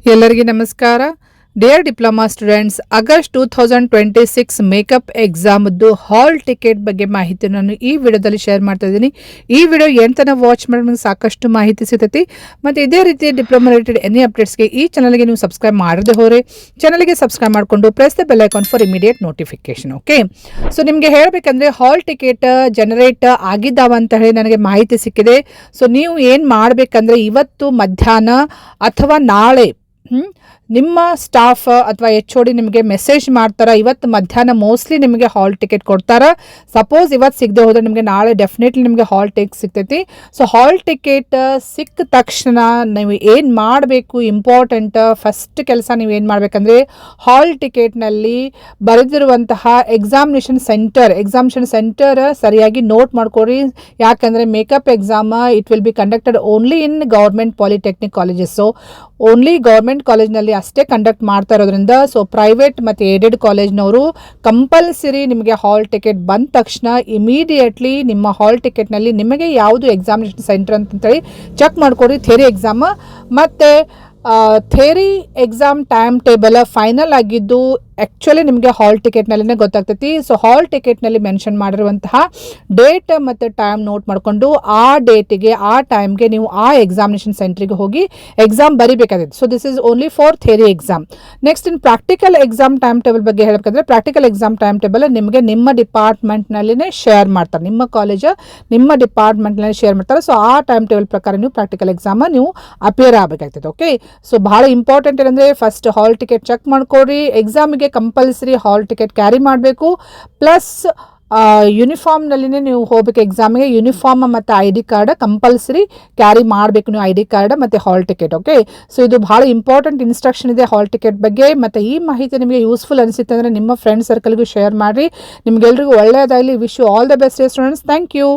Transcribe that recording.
ಎಲ್ಲರಿಗೆ ನಮಸ್ಕಾರ. Dear diploma students, August 2026 makeup ಎಕ್ಸಾಮ್ದು ಹಾಲ್ ಟಿಕೆಟ್ ಬಗ್ಗೆ ಮಾಹಿತಿ ನಾನು ಈ ವಿಡಿಯೋದಲ್ಲಿ ಶೇರ್ ಮಾಡ್ತಾ ಇದ್ದೀನಿ. ಈ ವಿಡಿಯೋ ಎಂತನ ವಾಚ್ ಮಾಡಿ ನಿಮಗೆ ಸಾಕಷ್ಟು ಮಾಹಿತಿ ಸಿಗ್ತೈತಿ. ಮತ್ತು ಇದೇ ರೀತಿ ಡಿಪ್ಲೊಮಾ ರಿಲೇಟೆಡ್ ಎನಿ ಅಪ್ಡೇಟ್ಸ್ಗೆ ಈ ಚಾನಲ್ಗೆ ನೀವು ಸಬ್ಸ್ಕ್ರೈಬ್ ಮಾಡದೆ ಹೋದರೆ ಚಾನಲ್ಗೆ ಸಬ್ಸ್ಕ್ರೈಬ್ ಮಾಡಿಕೊಂಡು press the bell icon for immediate notification. Okay, so ನಿಮಗೆ ಹೇಳಬೇಕಂದ್ರೆ ಹಾಲ್ ಟಿಕೆಟ್ ಜನರೇಟ್ ಆಗಿದ್ದಾವ ಅಂತ ಹೇಳಿ ನನಗೆ ಮಾಹಿತಿ ಸಿಕ್ಕಿದೆ. ಸೊ ನೀವು ಏನು ಮಾಡಬೇಕಂದ್ರೆ ಇವತ್ತು ಮಧ್ಯಾಹ್ನ ಅಥವಾ ನಾಳೆ ನಿಮ್ಮ ಸ್ಟಾಫ್ ಅಥವಾ HOD ನಿಮಗೆ ಮೆಸೇಜ್ ಮಾಡ್ತಾರೆ. ಇವತ್ತು ಮಧ್ಯಾಹ್ನ ಮೋಸ್ಟ್ಲಿ ನಿಮಗೆ ಹಾಲ್ ಟಿಕೆಟ್ ಕೊಡ್ತಾರೆ. ಸಪೋಸ್ ಇವತ್ತು ಸಿಗದೆ ಹೋದರೆ ನಿಮಗೆ ನಾಳೆ ಡೆಫಿನೆಟ್ಲಿ ನಿಮಗೆ ಹಾಲ್ ಟಿಕೆಟ್ ಸಿಗ್ತೈತಿ. ಸೊ ಹಾಲ್ ಟಿಕೆಟ್ ಸಿಕ್ಕ ತಕ್ಷಣ ನೀವು ಏನು ಮಾಡಬೇಕು, ಇಂಪಾರ್ಟೆಂಟ್ ಫಸ್ಟ್ ಕೆಲಸ ನೀವು ಏನು ಮಾಡಬೇಕಂದ್ರೆ ಹಾಲ್ ಟಿಕೆಟ್ನಲ್ಲಿ ಬರೆದಿರುವಂತಹ ಎಕ್ಸಾಮಿನೇಷನ್ ಸೆಂಟರ್ ಸರಿಯಾಗಿ ನೋಟ್ ಮಾಡ್ಕೊರಿ. ಯಾಕಂದರೆ makeup exam it will be conducted only in government polytechnic colleges. So only government ಕಾಲೇಜ್ನಲ್ಲಿ ಅಷ್ಟೇ ಕಂಡಕ್ಟ್ ಮಾಡ್ತಾ ಇರೋದ್ರಿಂದ ಸೊ ಪ್ರೈವೇಟ್ ಮತ್ತು ಏಡೆಡ್ ಕಾಲೇಜ್ನವರು ಕಂಪಲ್ಸರಿ ನಿಮಗೆ ಹಾಲ್ ಟಿಕೆಟ್ ಬಂದ ತಕ್ಷಣ ಇಮಿಡಿಯೇಟ್ಲಿ ನಿಮ್ಮ ಹಾಲ್ ಟಿಕೆಟ್ನಲ್ಲಿ ನಿಮಗೆ ಯಾವುದು ಎಕ್ಸಾಮಿನೇಷನ್ ಸೆಂಟರ್ ಅಂತೇಳಿ ಚೆಕ್ ಮಾಡ್ಕೊರಿ. ಥಿಯರಿ ಎಕ್ಸಾಮ್ ಮತ್ತು theory exam time table final ಆಗಿದ್ದು ಆ್ಯಕ್ಚುಲಿ ನಿಮಗೆ ಹಾಲ್ ಟಿಕೆಟ್ನಲ್ಲೇ ಗೊತ್ತಾಗ್ತೈತಿ. ಸೊ ಹಾಲ್ ಟಿಕೆಟ್ನಲ್ಲಿ ಮೆನ್ಷನ್ ಮಾಡಿರುವಂತಹ ಡೇಟ್ ಮತ್ತು ಟೈಮ್ ನೋಟ್ ಮಾಡಿಕೊಂಡು ಆ ಡೇಟಿಗೆ ಆ ಟೈಮ್ಗೆ ನೀವು ಆ ಎಕ್ಸಾಮಿನೇಷನ್ ಸೆಂಟ್ರಿಗೆ ಹೋಗಿ ಎಕ್ಸಾಮ್ ಬರಿಬೇಕಾಗುತ್ತೆ. So this is only for theory exam. Next in practical exam time table ಬಗ್ಗೆ ಹೇಳಬೇಕಂದ್ರೆ ಪ್ರಾಕ್ಟಿಕಲ್ ಎಕ್ಸಾಮ್ ಟೈಮ್ ಟೇಬಲ್ ನಿಮಗೆ ನಿಮ್ಮ ಡಿಪಾರ್ಟ್ಮೆಂಟ್ನಲ್ಲಿನೇ ಶೇರ್ ಮಾಡ್ತಾರೆ. ನಿಮ್ಮ ಕಾಲೇಜ್ ನಿಮ್ಮ ಡಿಪಾರ್ಟ್ಮೆಂಟ್ನಲ್ಲಿ ಶೇರ್ ಮಾಡ್ತಾರೆ. ಸೊ ಆ ಟೈಮ್ ಟೇಬಲ್ ಪ್ರಕಾರ ನೀವು ಪ್ರಾಕ್ಟಿಕಲ್ ಎಕ್ಸಾಮ್ ನೀವು ಅಪಿಯರ್ ಆಗಬೇಕಾಗ್ತದೆ. ಓಕೆ, ಸೊ ಭಾಳ ಇಂಪಾರ್ಟೆಂಟ್ ಏನಂದರೆ ಫಸ್ಟ್ ಹಾಲ್ ಟಿಕೆಟ್ ಚೆಕ್ ಮಾಡ್ಕೊಡ್ರಿ. ಎಕ್ಸಾಮಿಗೆ ಕಂಪಲ್ಸರಿ ಹಾಲ್ ಟಿಕೆಟ್ ಕ್ಯಾರಿ ಮಾಡಬೇಕು. ಪ್ಲಸ್ ಯೂನಿಫಾರ್ಮ್ನಲ್ಲಿನೇ ನೀವು ಹೋಗ್ಬೇಕು ಎಕ್ಸಾಮಿಗೆ. ಯೂನಿಫಾರ್ಮ್ ಮತ್ತು ID ಕಾರ್ಡ್ ಕಂಪಲ್ಸರಿ ಕ್ಯಾರಿ ಮಾಡಬೇಕು ನೀವು, ID ಕಾರ್ಡ್ ಮತ್ತು ಹಾಲ್ ಟಿಕೆಟ್. ಓಕೆ, ಸೊ ಇದು ಭಾಳ ಇಂಪಾರ್ಟೆಂಟ್ ಇನ್ಸ್ಟ್ರಕ್ಷನ್ ಇದೆ ಹಾಲ್ ಟಿಕೆಟ್ ಬಗ್ಗೆ. ಮತ್ತು ಈ ಮಾಹಿತಿ ನಿಮಗೆ ಯೂಸ್ಫುಲ್ ಅನಿಸುತ್ತೆ ಅಂದರೆ ನಿಮ್ಮ ಫ್ರೆಂಡ್ ಸರ್ಕಲ್ಗೂ ಶೇರ್ ಮಾಡಿರಿ. ನಿಮಗೆಲ್ರಿಗೂ ಒಳ್ಳೆಯದಾಗಲಿ. Wish you all the best students. Thank you.